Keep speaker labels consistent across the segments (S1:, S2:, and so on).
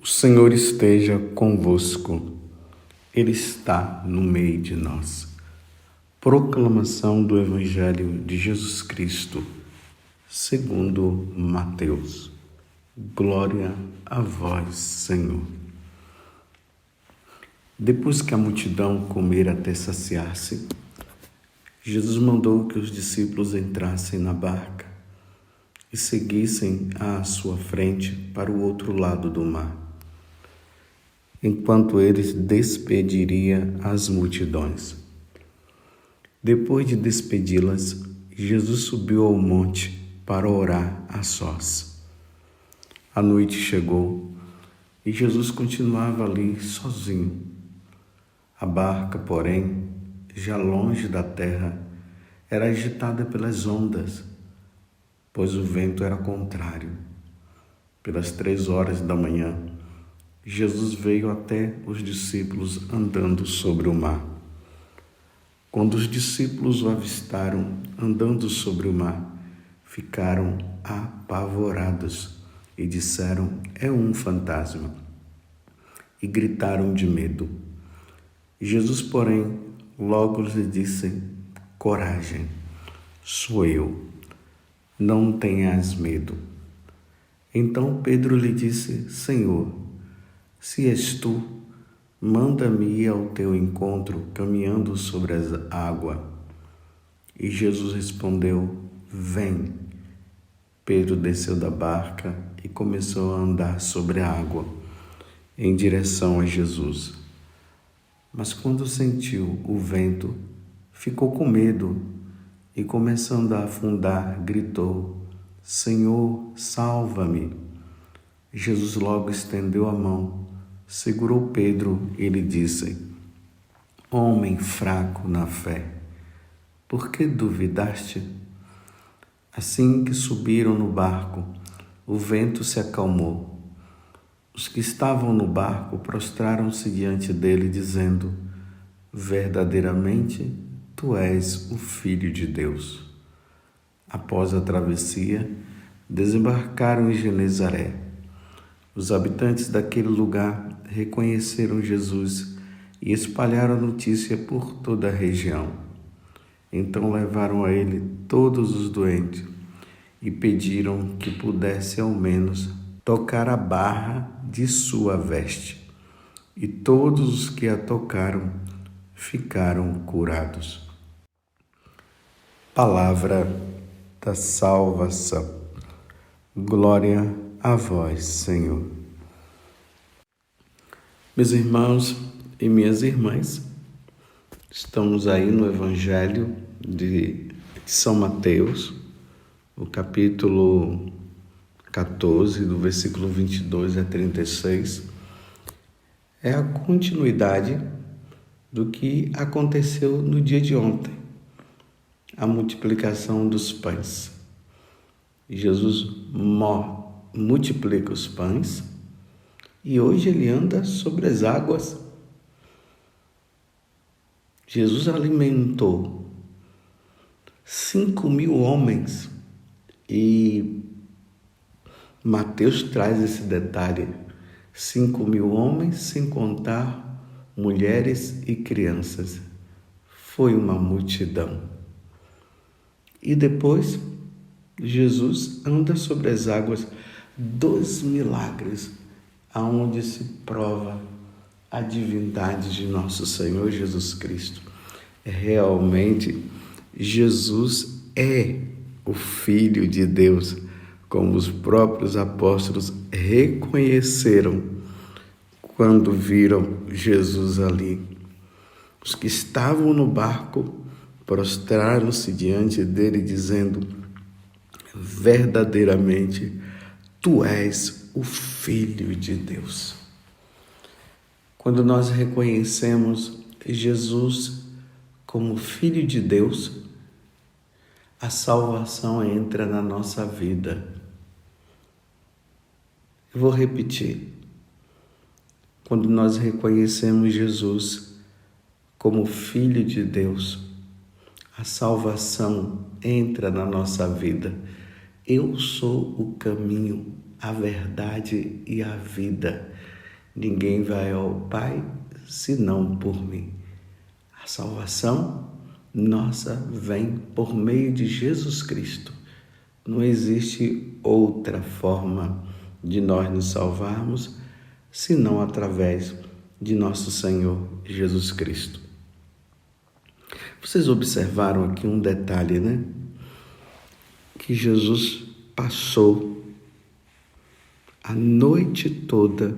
S1: O Senhor esteja convosco, Ele está no meio de nós. Proclamação do Evangelho de Jesus Cristo, segundo Mateus. Glória a vós, Senhor. Depois que a multidão comera até saciar-se, Jesus mandou que os discípulos entrassem na barca e seguissem à sua frente para o outro lado do mar, enquanto ele despediria as multidões. Depois de despedi-las, Jesus subiu ao monte para orar a sós. A noite chegou e Jesus continuava ali sozinho. A barca, porém, já longe da terra, era agitada pelas ondas, pois o vento era contrário. Pelas 3 horas da manhã, Jesus veio até os discípulos andando sobre o mar. Quando os discípulos o avistaram andando sobre o mar, ficaram apavorados e disseram: "É um fantasma", e gritaram de medo. Jesus, porém, logo lhes disse: "Coragem, sou eu, não tenhas medo." Então Pedro lhe disse: "Senhor, se és tu, manda-me ir ao teu encontro caminhando sobre a água." E Jesus respondeu: "Vem." Pedro desceu da barca e começou a andar sobre a água em direção a Jesus. Mas quando sentiu o vento, ficou com medo e, começando a afundar, gritou: "Senhor, salva-me." Jesus logo estendeu a mão, segurou Pedro e lhe disse: "Homem fraco na fé, por que duvidaste?" Assim que subiram no barco, o vento se acalmou. Os que estavam no barco prostraram-se diante dele, dizendo: "Verdadeiramente, tu és o Filho de Deus." Após a travessia, desembarcaram em Genezaré. Os habitantes daquele lugar reconheceram Jesus e espalharam a notícia por toda a região. Então levaram a ele todos os doentes e pediram que pudesse ao menos tocar a barra de sua veste. E todos os que a tocaram ficaram curados. Palavra da salvação. Glória a vós, Senhor. Meus irmãos e minhas irmãs, estamos aí no Evangelho de São Mateus, o capítulo 14, do versículo 22 a 36. É a continuidade do que aconteceu no dia de ontem, a multiplicação dos pães. Jesus multiplica os pães e hoje ele anda sobre as águas. Jesus alimentou 5.000 homens e Mateus traz esse detalhe: 5.000 homens, sem contar mulheres e crianças. Foi uma multidão. E depois Jesus anda sobre as águas, 2 milagres, aonde se prova a divindade de nosso Senhor Jesus Cristo. Realmente, Jesus é o Filho de Deus, como os próprios apóstolos reconheceram quando viram Jesus ali. Os que estavam no barco prostraram-se diante dele, dizendo: "Verdadeiramente, tu és o Filho de Deus." Quando nós reconhecemos Jesus como Filho de Deus, a salvação entra na nossa vida. Eu vou repetir. Quando nós reconhecemos Jesus como Filho de Deus, a salvação entra na nossa vida. Eu sou o caminho, a verdade e a vida. Ninguém vai ao Pai senão por mim. A salvação nossa vem por meio de Jesus Cristo. Não existe outra forma de nós nos salvarmos senão através de nosso Senhor Jesus Cristo. Vocês observaram aqui um detalhe, né? Que Jesus passou a noite toda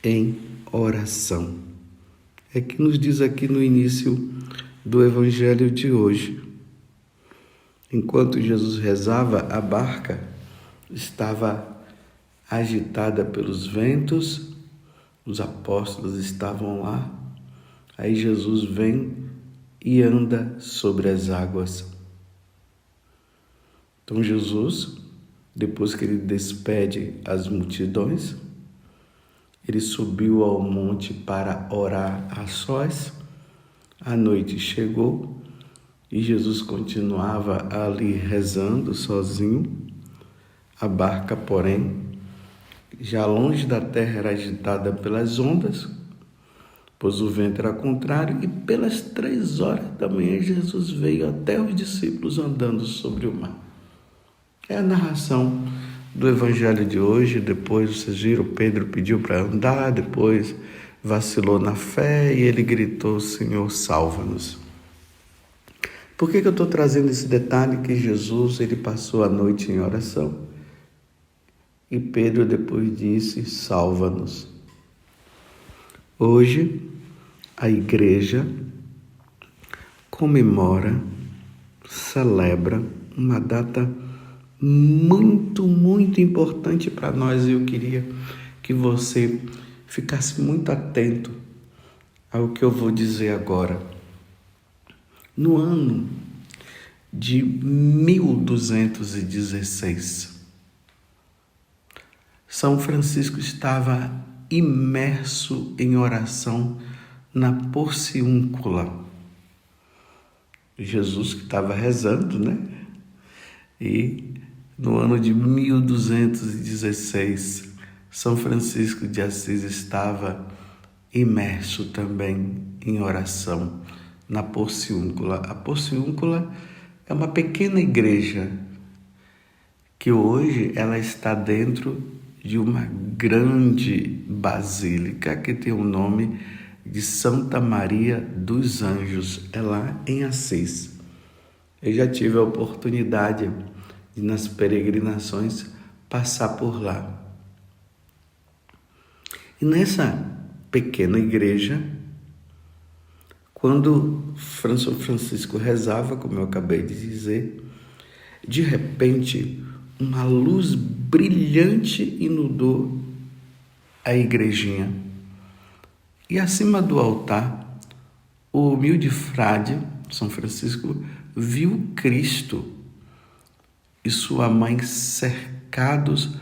S1: em oração. É que nos diz aqui no início do Evangelho de hoje. Enquanto Jesus rezava, a barca estava agitada pelos ventos, os apóstolos estavam lá, aí Jesus vem e anda sobre as águas. Então Jesus, depois que ele despede as multidões, ele subiu ao monte para orar a sós. A noite chegou e Jesus continuava ali rezando sozinho. A barca, porém, já longe da terra, era agitada pelas ondas, pois o vento era contrário, e pelas 3 horas da manhã Jesus veio até os discípulos andando sobre o mar. É a narração do Evangelho de hoje. Depois, vocês viram, Pedro pediu para andar, depois vacilou na fé e ele gritou: Senhor, salva-nos. Por que eu estou trazendo esse detalhe? Que Jesus, ele passou a noite em oração e Pedro depois disse: salva-nos. Hoje, a igreja comemora, celebra uma data muito, muito importante para nós. E eu queria que você ficasse muito atento ao que eu vou dizer agora. No ano de 1216, São Francisco estava imerso em oração na Porciúncula. Jesus que estava rezando, né? E no ano de 1216, São Francisco de Assis estava imerso também em oração na Porciúncula. A Porciúncula é uma pequena igreja que hoje ela está dentro de uma grande basílica que tem o nome de Santa Maria dos Anjos, é lá em Assis. Eu já tive a oportunidade de, nas peregrinações, passar por lá. E nessa pequena igreja, quando São Francisco rezava, como eu acabei de dizer, de repente uma luz brilhante inundou a igrejinha. E acima do altar, o humilde frade, São Francisco, viu Cristo e sua mãe cercados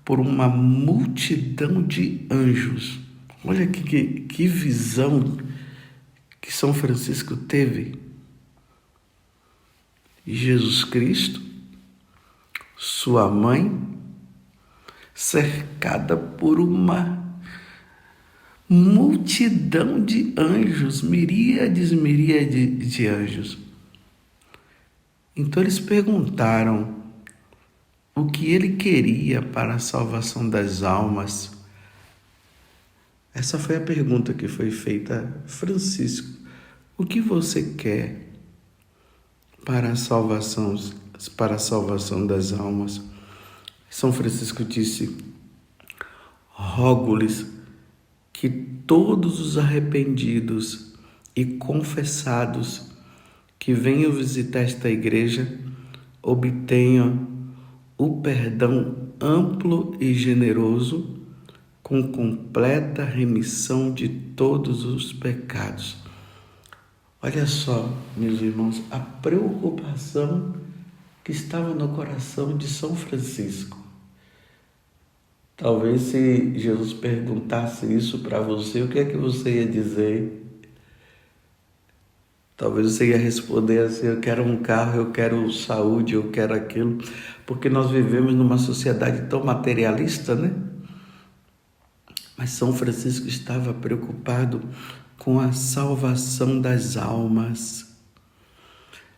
S1: por uma multidão de anjos. Olha que visão que São Francisco teve. Jesus Cristo, sua mãe, cercada por uma multidão de anjos, miríades de anjos. Então eles perguntaram o que ele queria para a salvação das almas. Essa foi a pergunta que foi feita a Francisco. O que você quer para a salvação das almas? São Francisco disse: rogo-lhes que todos os arrependidos e confessados que venham visitar esta igreja obtenham o perdão amplo e generoso, com completa remissão de todos os pecados. Olha só, meus irmãos, a preocupação que estava no coração de São Francisco. Talvez se Jesus perguntasse isso para você, o que é que você ia dizer? Talvez você ia responder assim: eu quero um carro, eu quero saúde, eu quero aquilo, porque nós vivemos numa sociedade tão materialista, né? Mas São Francisco estava preocupado com a salvação das almas.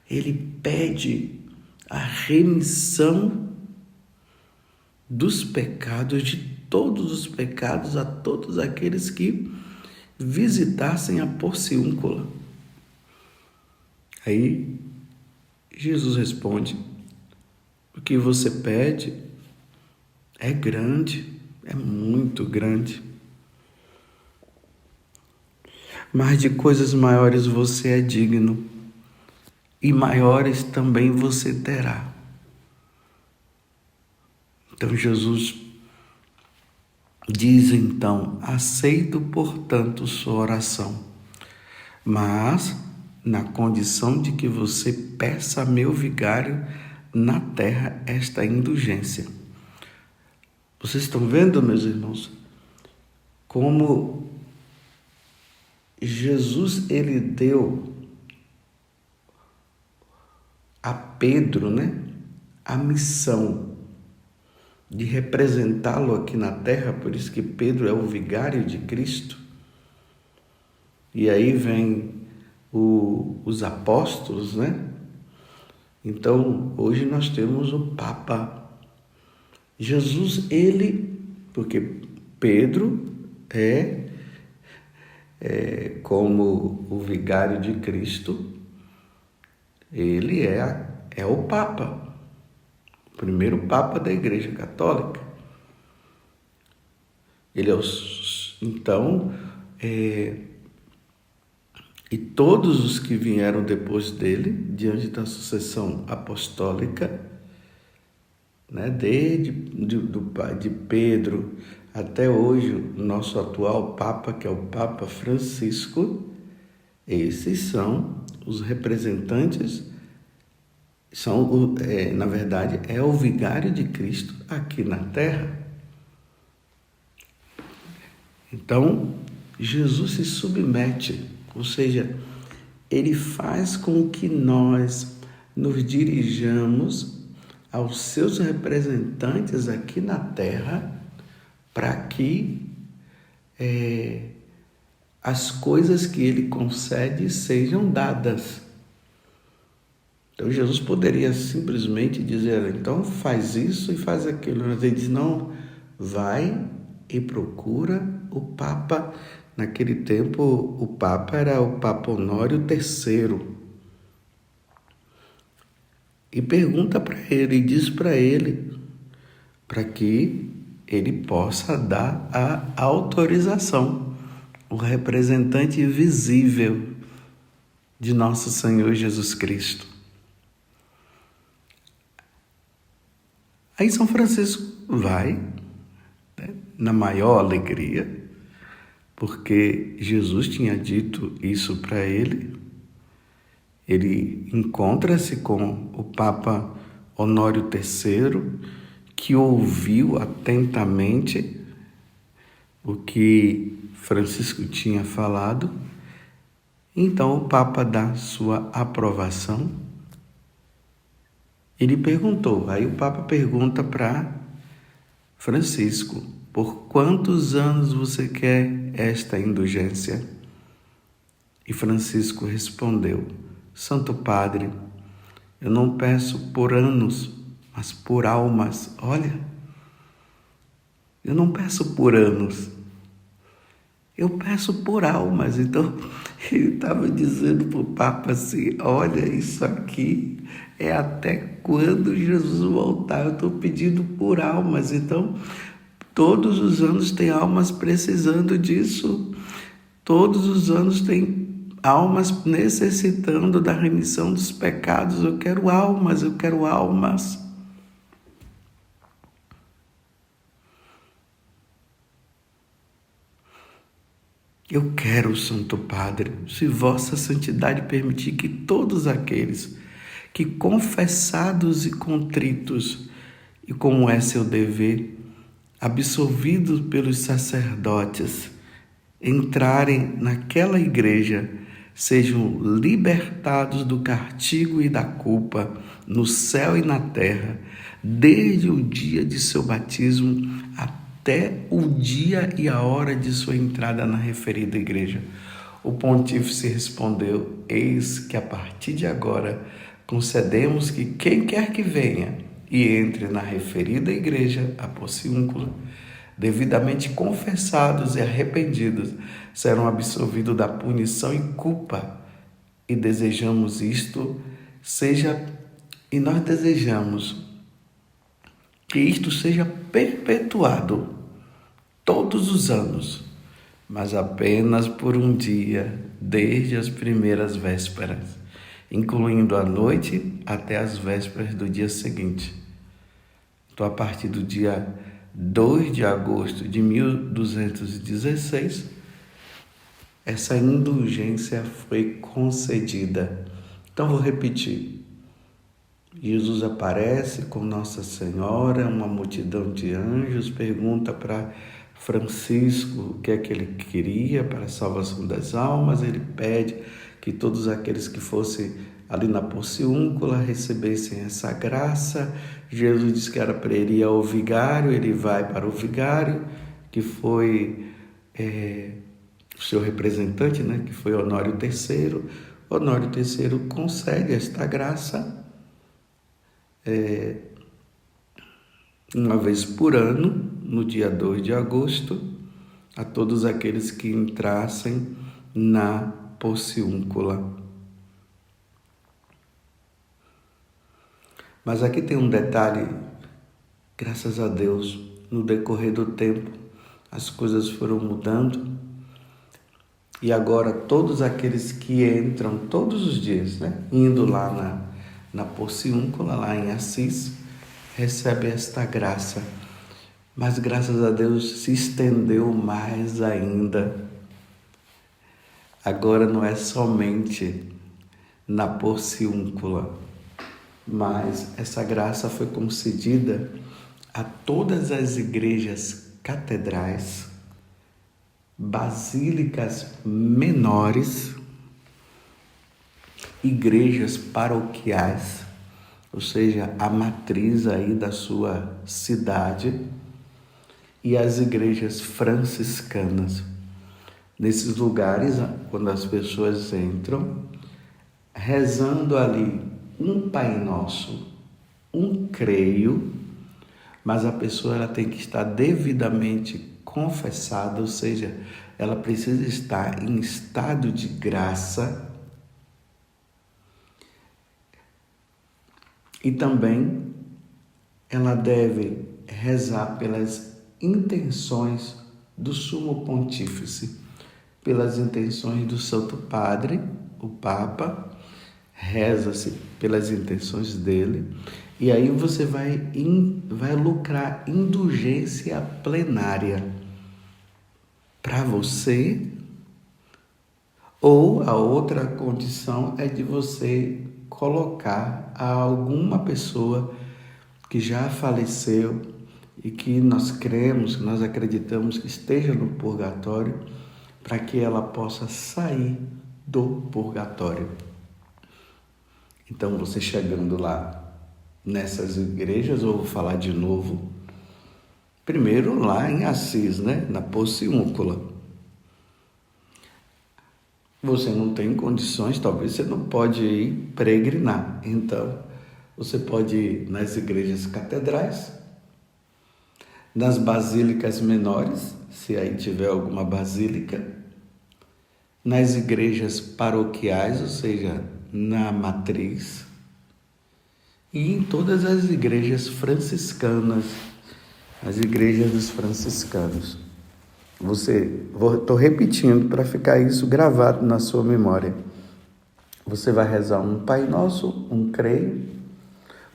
S1: Ele pede a remissão dos pecados, de todos os pecados, a todos aqueles que visitassem a Porciúncula. Aí Jesus responde: o que você pede é grande, é muito grande. Mas de coisas maiores você é digno, e maiores também você terá. Então Jesus diz então: aceito, portanto, sua oração, mas na condição de que você peça a meu vigário na terra esta indulgência. Vocês estão vendo, meus irmãos, como Jesus ele deu a Pedro, né, a missão de representá-lo aqui na terra, por isso que Pedro é o vigário de Cristo. E aí vem os apóstolos, né? Então, hoje nós temos o Papa. Jesus, ele, porque Pedro é como o vigário de Cristo, ele é o Papa, o primeiro Papa da Igreja Católica. Ele é e todos os que vieram depois dele, diante da sucessão apostólica, né, de Pedro até hoje, o nosso atual Papa, que é o Papa Francisco, esses são os representantes, na verdade, é o vigário de Cristo aqui na terra. Então, Jesus se submete, ou seja, ele faz com que nós nos dirijamos aos seus representantes aqui na terra para que as coisas que ele concede sejam dadas. Então Jesus poderia simplesmente dizer: então faz isso e faz aquilo. Mas ele diz: não, vai e procura o Papa. Naquele tempo o Papa era o Papa Honório III. E pergunta para ele, e diz para ele, para que ele possa dar a autorização, o representante visível de nosso Senhor Jesus Cristo. Aí São Francisco vai, né, na maior alegria, porque Jesus tinha dito isso para ele. Ele encontra-se com o Papa Honório III, que ouviu atentamente o que Francisco tinha falado. Então o Papa dá sua aprovação. Ele perguntou, aí o Papa pergunta para Francisco: por quantos anos você quer esta indulgência? E Francisco respondeu: Santo Padre, eu não peço por anos, mas por almas. Olha, eu não peço por anos, eu peço por almas. Então, ele estava dizendo para o Papa assim: olha, isso aqui é até quando Jesus voltar, eu estou pedindo por almas. Então, todos os anos tem almas precisando disso, todos os anos tem almas necessitando da remissão dos pecados. Eu quero almas, eu quero almas. Eu quero, Santo Padre, se vossa santidade permitir, que todos aqueles que, confessados e contritos, e como é seu dever, absolvidos pelos sacerdotes, entrarem naquela igreja sejam libertados do castigo e da culpa no céu e na terra, desde o dia de seu batismo até o dia e a hora de sua entrada na referida igreja. O pontífice respondeu: eis que a partir de agora concedemos que quem quer que venha e entre na referida igreja, a Porciúncula, devidamente confessados e arrependidos, serão absolvidos da punição e culpa. E desejamos isto e nós desejamos que isto seja perpetuado todos os anos, mas apenas por um dia, desde as primeiras vésperas, incluindo a noite até as vésperas do dia seguinte. Então, a partir do dia 2 de agosto de 1216, essa indulgência foi concedida. Então, vou repetir. Jesus aparece com Nossa Senhora, uma multidão de anjos, pergunta para Francisco o que é que ele queria para a salvação das almas. Ele pede que todos aqueles que fossem ali na Porciúncula recebessem essa graça. Jesus disse que era para ele ir ao vigário, ele vai para o vigário, que foi o seu representante, né, que foi Honório III. Honório III concede esta graça uma vez por ano, no dia 2 de agosto, a todos aqueles que entrassem na Porciúncula. Mas aqui tem um detalhe, graças a Deus, no decorrer do tempo, as coisas foram mudando e agora todos aqueles que entram todos os dias, né, indo lá na Porciúncula, lá em Assis, recebem esta graça. Mas graças a Deus se estendeu mais ainda. Agora não é somente na Porciúncula, mas essa graça foi concedida a todas as igrejas catedrais, basílicas menores, igrejas paroquiais, ou seja, a matriz aí da sua cidade, e as igrejas franciscanas. Nesses lugares, quando as pessoas entram, rezando ali um Pai Nosso, um Creio, mas a pessoa ela tem que estar devidamente confessada, ou seja, ela precisa estar em estado de graça. E também ela deve rezar pelas intenções do Sumo Pontífice, pelas intenções do Santo Padre, o Papa, reza-se pelas intenções dele, e aí você vai lucrar indulgência plenária para você, ou a outra condição é de você colocar a alguma pessoa que já faleceu e que nós cremos, nós acreditamos que esteja no purgatório, para que ela possa sair do purgatório. Então, você chegando lá nessas igrejas, eu vou falar de novo, primeiro lá em Assis, né, na Porciúncula. Você não tem condições, talvez você não pode ir peregrinar. Então, você pode ir nas igrejas catedrais, nas basílicas menores, se aí tiver alguma basílica, nas igrejas paroquiais, ou seja, na matriz, e em todas as igrejas franciscanas, as igrejas dos franciscanos. Estou repetindo para ficar isso gravado na sua memória. Você vai rezar um Pai Nosso, um Creio.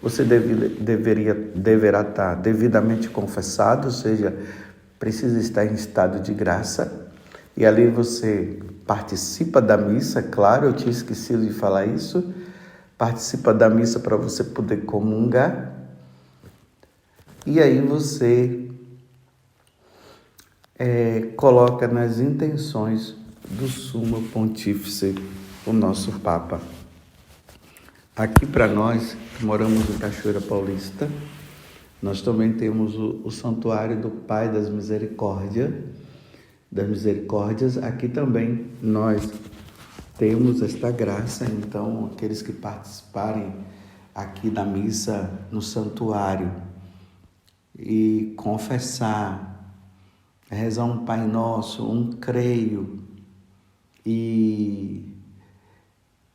S1: Você deverá estar devidamente confessado, ou seja, precisa estar em estado de graça. E ali você participa da missa, claro, eu tinha esquecido de falar isso. Participa da missa para você poder comungar. E aí você coloca nas intenções do Sumo Pontífice o nosso Papa. Aqui para nós, que moramos em Cachoeira Paulista, nós também temos o Santuário do Pai das Misericórdias. Aqui também nós temos esta graça, então aqueles que participarem aqui da missa no santuário e confessar, rezar um Pai Nosso, um Creio, e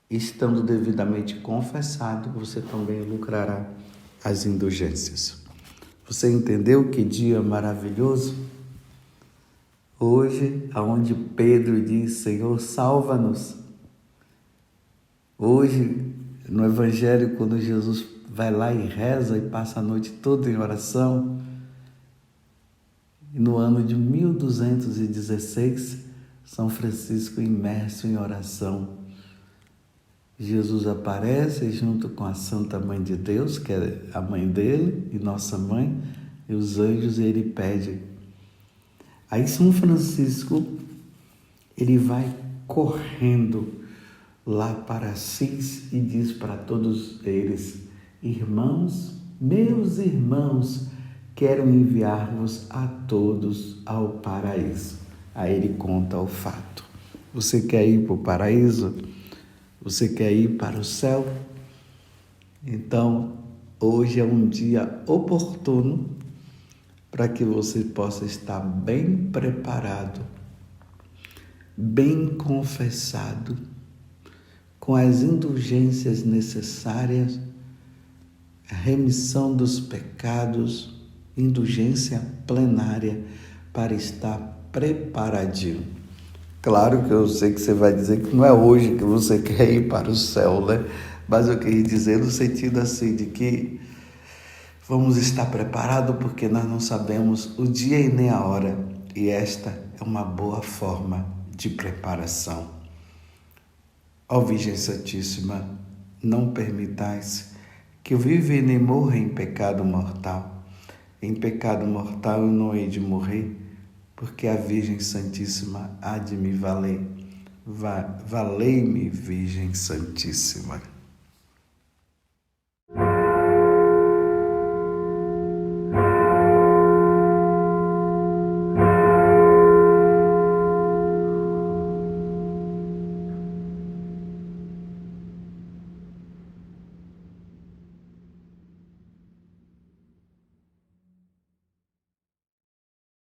S1: estando devidamente confessado, você também lucrará as indulgências. Você entendeu que dia maravilhoso? Hoje, aonde Pedro diz, Senhor, salva-nos. Hoje, no Evangelho, quando Jesus vai lá e reza e passa a noite toda em oração, e no ano de 1216, São Francisco imerso em oração, Jesus aparece junto com a Santa Mãe de Deus, que é a mãe dele e nossa mãe, e os anjos, e ele pede. Aí São Francisco, ele vai correndo lá para Assis e diz para todos eles, irmãos, meus irmãos, quero enviar-vos a todos ao paraíso. Aí ele conta o fato. Você quer ir para o paraíso? Você quer ir para o céu? Então, hoje é um dia oportuno para que você possa estar bem preparado, bem confessado, com as indulgências necessárias, a remissão dos pecados, indulgência plenária para estar preparadinho. Claro que eu sei que você vai dizer que não é hoje que você quer ir para o céu, né? Mas eu queria dizer no sentido assim, de que vamos estar preparados porque nós não sabemos o dia e nem a hora. E esta é uma boa forma de preparação. Ó Virgem Santíssima, não permitais que eu viva e nem morra em pecado mortal. Em pecado mortal eu não hei de morrer, porque a Virgem Santíssima há de me valer. Valei-me, Virgem Santíssima.